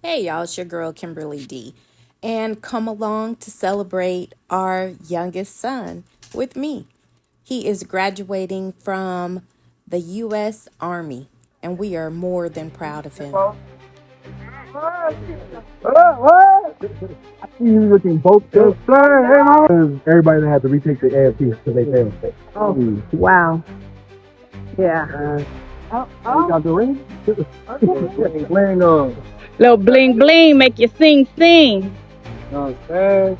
Hey y'all, it's your girl Kimberly D. And come along to celebrate our youngest son with me. He is graduating from the U.S. Army, and we are more than proud of him. I see you looking both good. Everybody that had to retake the AFT because they failed. Oh, wow. Yeah. You got the ring? Ring on. Little bling bling make you sing sing. No, man.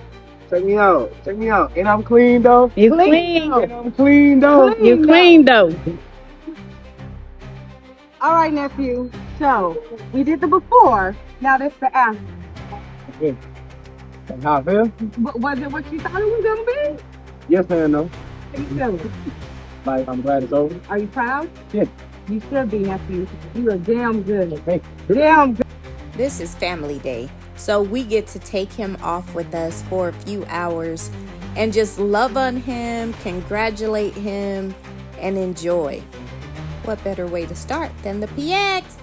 Check me out. Check me out. And I'm clean though. You clean. And I'm clean though. You clean though. All right, nephew. So we did the before. Now this the after. Yeah. And how I feel? Was it what you thought it was gonna be? Yes and no. How you feeling? Like I'm glad it's over. Are you proud? Yeah. You should be, nephew. You are damn good. Hey. Damn good. This is family day, so we get to take him off with us for a few hours and just love on him, congratulate him, and enjoy. What better way to start than the PX?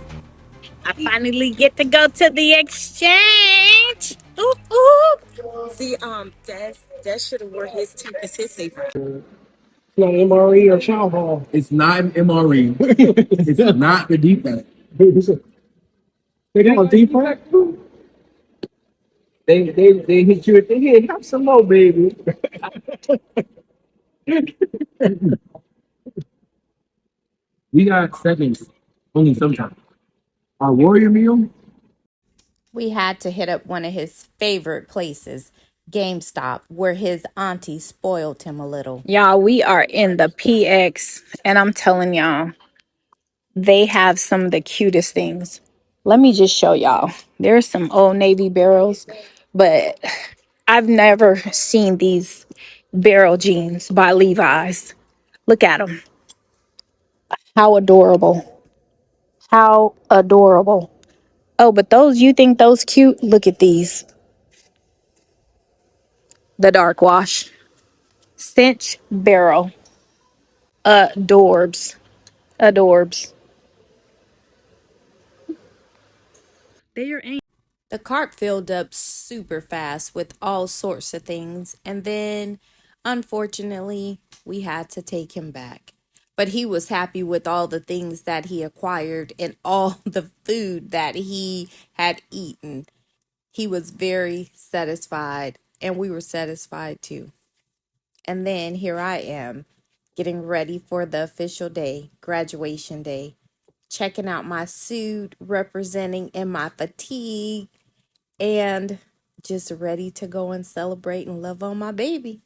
I finally get to go to the exchange. Ooh, ooh. See, that should have wore his too, cause his favorite. It's not MRE or Shaw Hall. It's not an MRE. It's not the defense. They got a defense? They hit you at the head. Have some more, baby. We got seconds only sometimes. Our warrior meal. We had to hit up one of his favorite places, GameStop, where his auntie spoiled him a little. Y'all, we are in the PX, and I'm telling y'all, they have some of the cutest things. Let me just show y'all. There's some Old Navy barrels, but I've never seen these barrel jeans by Levi's. Look at them. How adorable. How adorable. Oh, but those, you think those cute? Look at these. The dark wash. Cinch barrel. Adorbs. Adorbs. The cart filled up super fast with all sorts of things, and then, unfortunately, we had to take him back. But he was happy with all the things that he acquired and all the food that he had eaten. He was very satisfied, and we were satisfied too. And then here I am, getting ready for the official day, graduation day, checking out my suit, representing in my fatigue, and just ready to go and celebrate and love on my baby.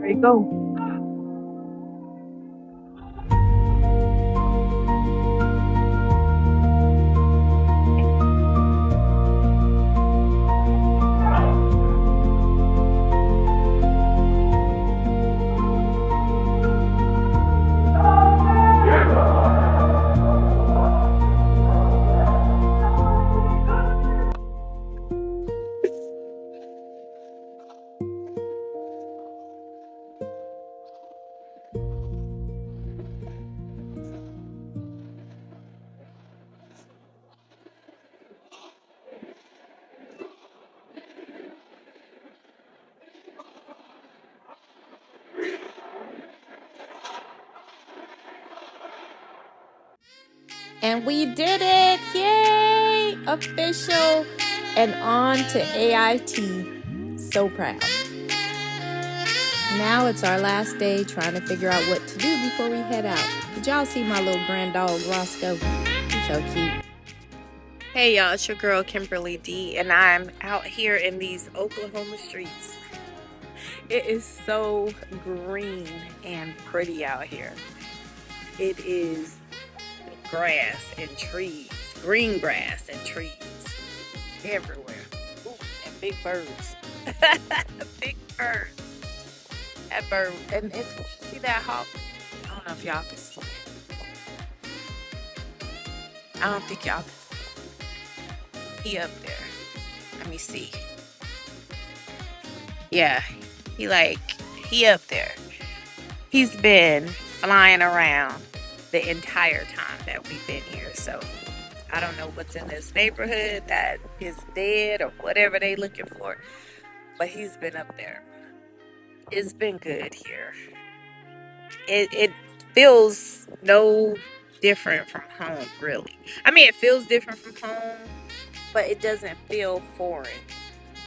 There you go. And we did it! Yay! Official and on to AIT. So proud. Now it's our last day trying to figure out what to do before we head out. Did y'all see my little grand dog Roscoe? He's so cute. Hey y'all, it's your girl Kimberly D, and I'm out here in these Oklahoma streets. It is so green and pretty out here. It is grass and trees, green grass and trees everywhere. Ooh, and big birds. Big birds. That bird, and see that hawk? I don't know if y'all can see it. I don't think y'all can see. He up there. Let me see. Yeah, he up there. He's been flying around the entire time that we've been here. So I don't know what's in this neighborhood that is dead or whatever they looking for, but he's been up there. It's been good here. It feels no different from home, really. I mean, it feels different from home, but it doesn't feel foreign.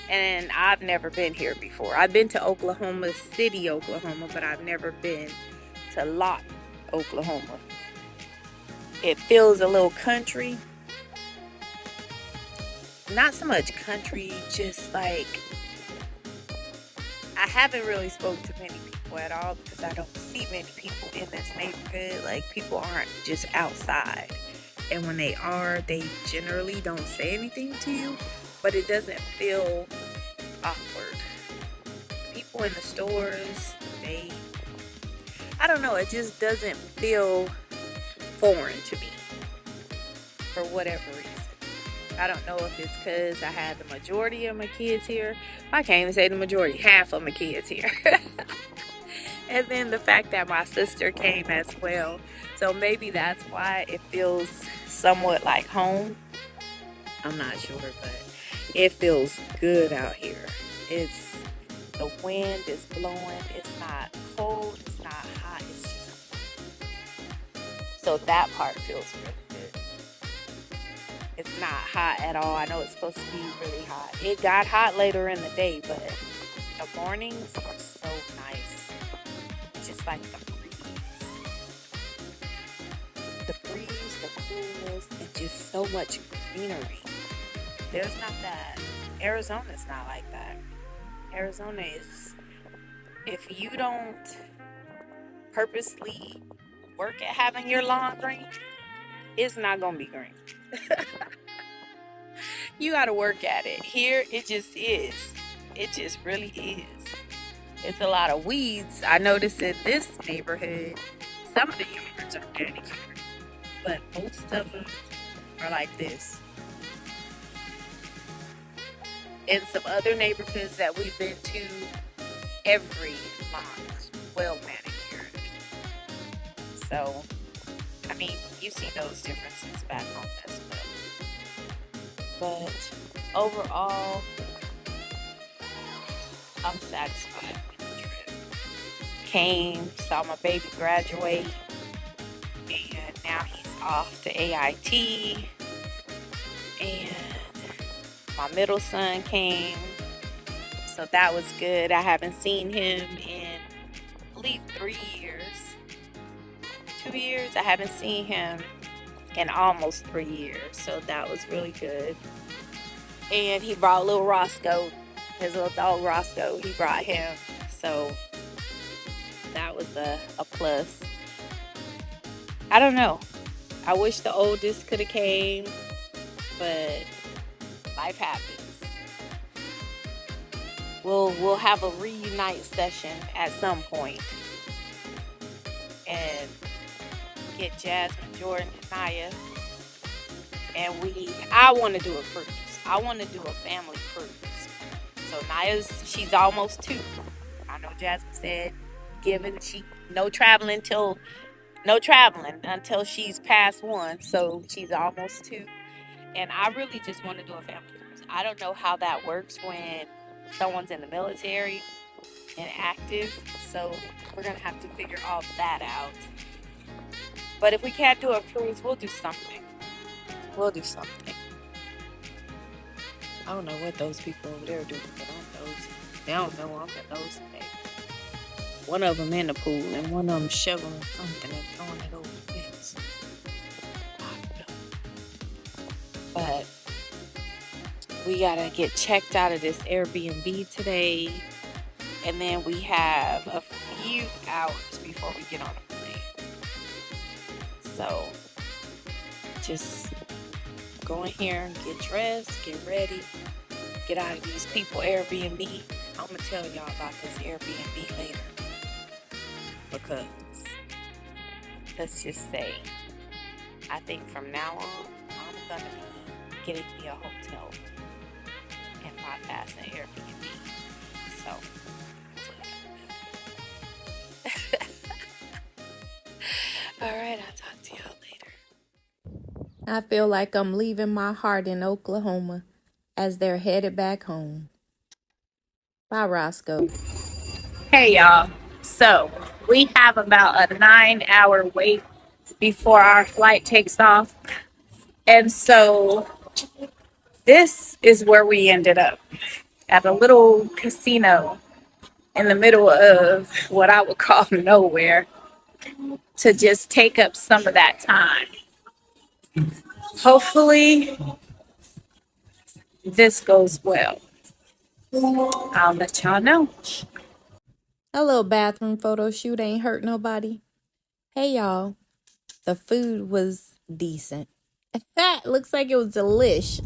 And I've never been here before. I've been to Oklahoma City, Oklahoma, but I've never been to Lawton, Oklahoma. It feels a little country. Not so much country, just like I haven't really spoke to many people at all because I don't see many people in this neighborhood. Like, people aren't just outside. And when they are, they generally don't say anything to you, but it doesn't feel awkward. People in the stores, I don't know, it just doesn't feel foreign to me for whatever reason. I don't know if it's because I had the majority of my kids here. I can't even say the majority, half of my kids here. And then the fact that my sister came as well. So maybe that's why it feels somewhat like home. I'm not sure, but it feels good out here. The wind is blowing. It's not cold. It's not hot. It's just, so that part feels really good. It's not hot at all. I know it's supposed to be really hot. It got hot later in the day, but the mornings are so nice. Just like the breeze, the coolness, and just so much greenery. There's not that. Arizona's not like that. Arizona is, if you don't purposely work at having your lawn green, it's not gonna be green. You gotta work at it. Here, it just is. It just really is. It's a lot of weeds. I noticed in this neighborhood, some of the yards are manicured, but most of them are like this. In some other neighborhoods that we've been to, every lawn is well manicured. So, I mean, you see those differences back home as well. But overall, I'm satisfied with the trip. Came, saw my baby graduate, and now he's off to AIT. And my middle son came, so that was good. I haven't seen him in, I believe, 3 years. 2 years? I haven't seen him in almost 3 years, so that was really good. And he brought little Roscoe, his little dog Roscoe, he brought him, so that was a plus. I don't know. I wish the oldest could have came, but life happens. We'll have a reunite session at some point and get Jasmine, Jordan, and Naya. And I want to do a cruise. I want to do a family cruise. So she's almost 2. I know Jasmine said no traveling until she's past 1. So she's almost 2. And I really just want to do a family cruise. I don't know how that works when someone's in the military and active. So we're going to have to figure all that out. But if we can't do a cruise, we'll do something. We'll do something. I don't know what those people over there do, but I'm nosy. They don't know I'm a nosy neighbor. One of them in the pool and one of them shoveling something and throwing it over the fence. I don't know. But we gotta get checked out of this Airbnb today, and then we have a few hours before we get on a plane. So just go in here, get dressed, get ready, get out of these people Airbnb. I'm gonna tell y'all about this Airbnb later, because let's just say I think from now on I'm gonna be getting me a hotel and bypass an Airbnb. So all right, I'll talk to y'all later. I feel like I'm leaving my heart in Oklahoma as they're headed back home. Bye, Roscoe. Hey y'all. So we have about a 9-hour wait before our flight takes off. And so this is where we ended up, at a little casino in the middle of what I would call nowhere, to just take up some of that time. Hopefully this goes well. I'll let y'all know. A little bathroom photo shoot ain't hurt nobody. Hey, y'all. The food was decent. Looks like it was delish.